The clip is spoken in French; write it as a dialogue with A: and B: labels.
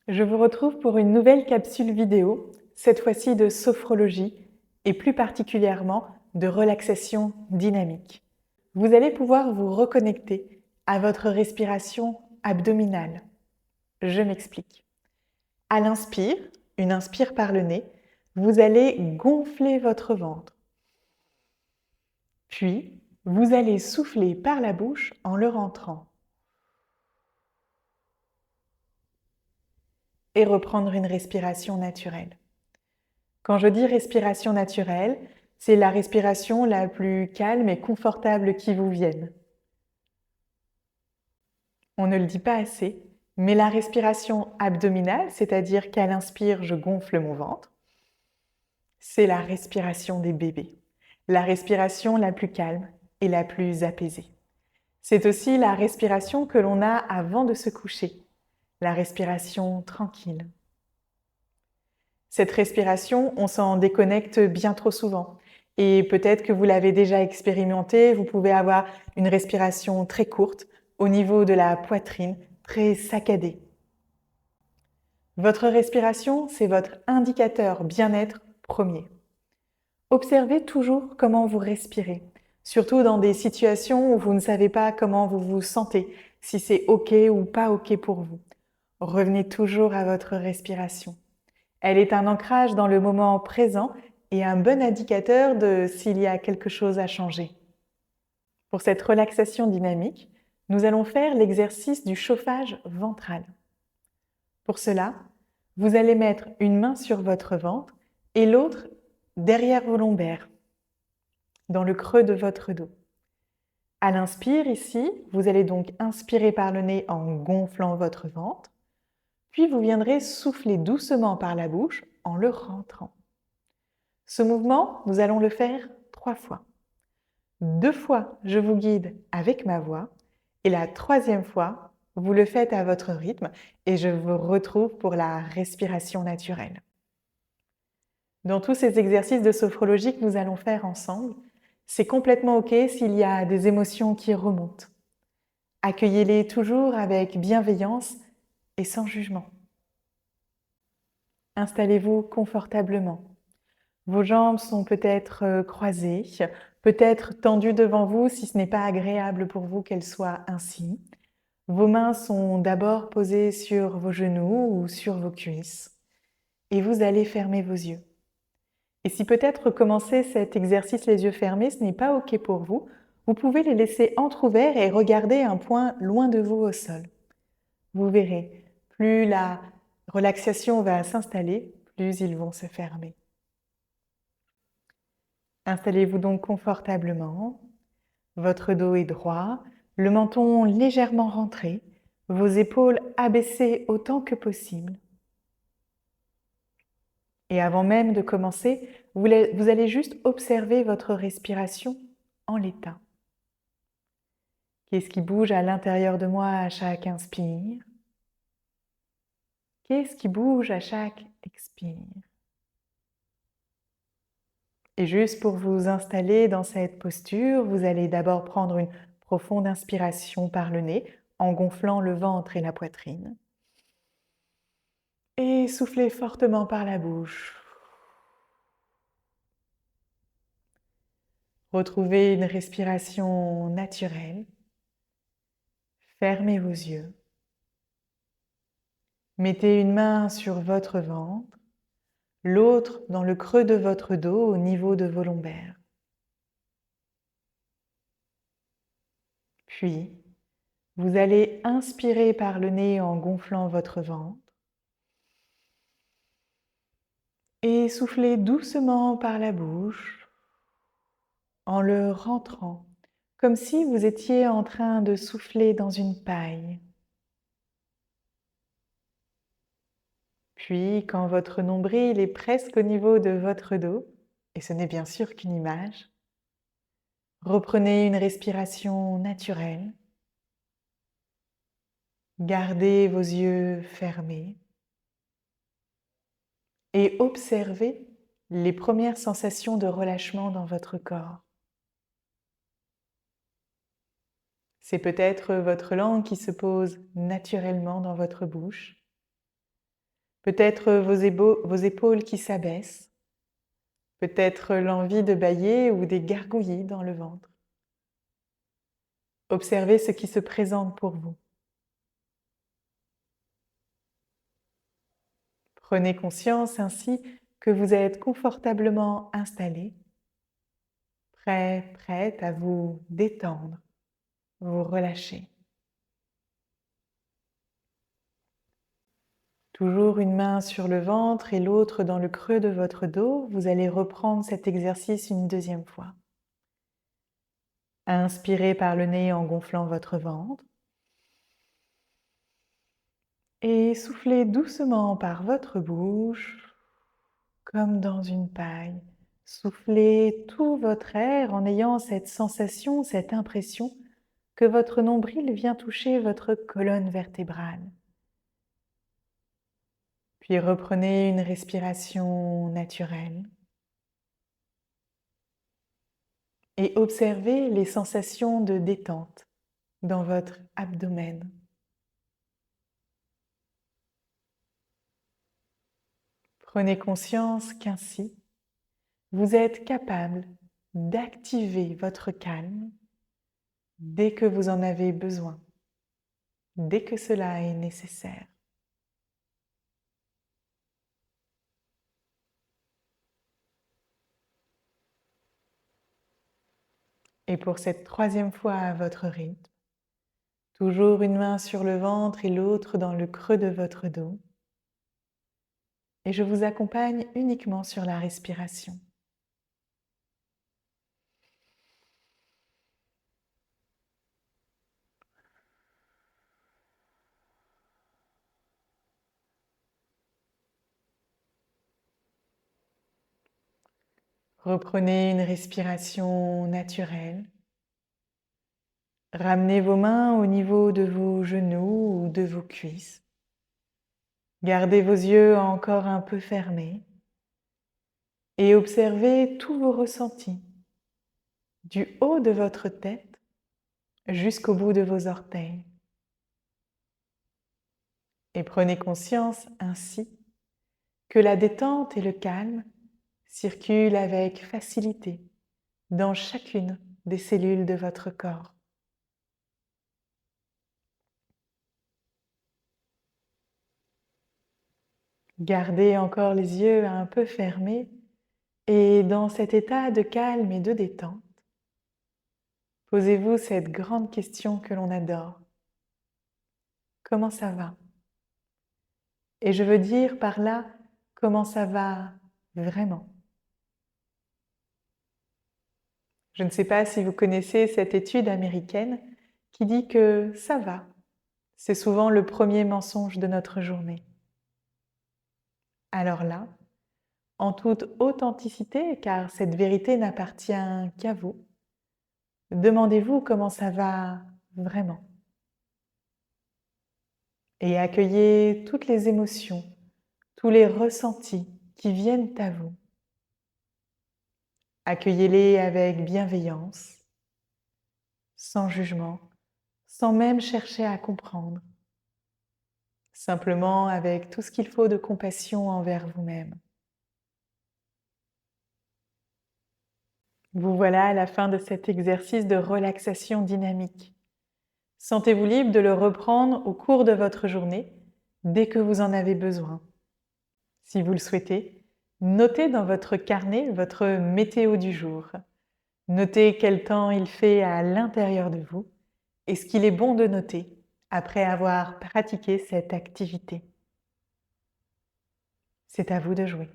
A: Je vous retrouve pour une nouvelle capsule vidéo, cette fois-ci de sophrologie et plus particulièrement de relaxation dynamique. Vous allez pouvoir vous reconnecter à votre respiration abdominale. Je m'explique. À l'inspire, une inspire par le nez, vous allez gonfler votre ventre. Puis, vous allez souffler par la bouche en le rentrant. Et reprendre une respiration naturelle. Quand je dis respiration naturelle, c'est la respiration la plus calme et confortable qui vous vienne. On ne le dit pas assez, mais la respiration abdominale, c'est-à-dire qu'à l'inspire, je gonfle mon ventre, c'est la respiration des bébés, la respiration la plus calme et la plus apaisée. C'est aussi la respiration que l'on a avant de se coucher, la respiration tranquille. Cette respiration, on s'en déconnecte bien trop souvent. Et peut-être que vous l'avez déjà expérimenté, vous pouvez avoir une respiration très courte au niveau de la poitrine, très saccadée. Votre respiration, c'est votre indicateur bien-être premier. Observez toujours comment vous respirez, surtout dans des situations où vous ne savez pas comment vous vous sentez, si c'est OK ou pas OK pour vous. Revenez toujours à votre respiration. Elle est un ancrage dans le moment présent et un bon indicateur de s'il y a quelque chose à changer. Pour cette relaxation dynamique, nous allons faire l'exercice du chauffage ventral. Pour cela, vous allez mettre une main sur votre ventre et l'autre derrière vos lombaires, dans le creux de votre dos. À l'inspire ici, vous allez donc inspirer par le nez en gonflant votre ventre, puis vous viendrez souffler doucement par la bouche en le rentrant. Ce mouvement, nous allons le faire 3 fois. 2 fois, je vous guide avec ma voix et la 3e fois, vous le faites à votre rythme et je vous retrouve pour la respiration naturelle. Dans tous ces exercices de sophrologie que nous allons faire ensemble, c'est complètement OK s'il y a des émotions qui remontent. Accueillez-les toujours avec bienveillance et sans jugement. Installez-vous confortablement. Vos jambes sont peut-être croisées, peut-être tendues devant vous si ce n'est pas agréable pour vous qu'elles soient ainsi. Vos mains sont d'abord posées sur vos genoux ou sur vos cuisses et vous allez fermer vos yeux. Et si peut-être commencer cet exercice les yeux fermés, ce n'est pas OK pour vous, vous pouvez les laisser entr'ouverts et regarder un point loin de vous au sol. Vous verrez, plus la relaxation va s'installer, plus ils vont se fermer. Installez-vous donc confortablement, votre dos est droit, le menton légèrement rentré, vos épaules abaissées autant que possible. Et avant même de commencer, vous allez juste observer votre respiration en l'état. Qu'est-ce qui bouge à l'intérieur de moi à chaque inspire? Qu'est-ce qui bouge à chaque expire? Et juste pour vous installer dans cette posture, vous allez d'abord prendre une profonde inspiration par le nez en gonflant le ventre et la poitrine. Et soufflez fortement par la bouche. Retrouvez une respiration naturelle. Fermez vos yeux. Mettez une main sur votre ventre, l'autre dans le creux de votre dos au niveau de vos lombaires. Puis, vous allez inspirer par le nez en gonflant votre ventre et souffler doucement par la bouche en le rentrant, comme si vous étiez en train de souffler dans une paille. Puis, quand votre nombril est presque au niveau de votre dos, et ce n'est bien sûr qu'une image, reprenez une respiration naturelle. Gardez vos yeux fermés et observez les premières sensations de relâchement dans votre corps. C'est peut-être votre langue qui se pose naturellement dans votre bouche. Peut-être vos épaules qui s'abaissent, peut-être l'envie de bâiller ou des gargouillis dans le ventre. Observez ce qui se présente pour vous. Prenez conscience ainsi que vous êtes confortablement installé, prête à vous détendre, vous relâcher. Toujours une main sur le ventre et l'autre dans le creux de votre dos, vous allez reprendre cet exercice une deuxième fois. Inspirez par le nez en gonflant votre ventre et soufflez doucement par votre bouche, comme dans une paille. Soufflez tout votre air en ayant cette sensation, cette impression que votre nombril vient toucher votre colonne vertébrale. Puis reprenez une respiration naturelle et observez les sensations de détente dans votre abdomen. Prenez conscience qu'ainsi, vous êtes capable d'activer votre calme dès que vous en avez besoin, dès que cela est nécessaire. Et pour cette troisième fois à votre rythme, toujours une main sur le ventre et l'autre dans le creux de votre dos. Et je vous accompagne uniquement sur la respiration. Reprenez une respiration naturelle. Ramenez vos mains au niveau de vos genoux ou de vos cuisses. Gardez vos yeux encore un peu fermés et observez tous vos ressentis, du haut de votre tête jusqu'au bout de vos orteils. Et prenez conscience ainsi que la détente et le calme circulent avec facilité dans chacune des cellules de votre corps. Gardez encore les yeux un peu fermés et dans cet état de calme et de détente, posez-vous cette grande question que l'on adore. Comment ça va? Et je veux dire par là, comment ça va vraiment? Je ne sais pas si vous connaissez cette étude américaine qui dit que ça va. C'est souvent le premier mensonge de notre journée. Alors là, en toute authenticité, car cette vérité n'appartient qu'à vous, demandez-vous comment ça va vraiment. Et accueillez toutes les émotions, tous les ressentis qui viennent à vous. Accueillez-les avec bienveillance, sans jugement, sans même chercher à comprendre. Simplement avec tout ce qu'il faut de compassion envers vous-même. Vous voilà à la fin de cet exercice de relaxation dynamique. Sentez-vous libre de le reprendre au cours de votre journée, dès que vous en avez besoin. Si vous le souhaitez, notez dans votre carnet votre météo du jour. Notez quel temps il fait à l'intérieur de vous et ce qu'il est bon de noter après avoir pratiqué cette activité. C'est à vous de jouer.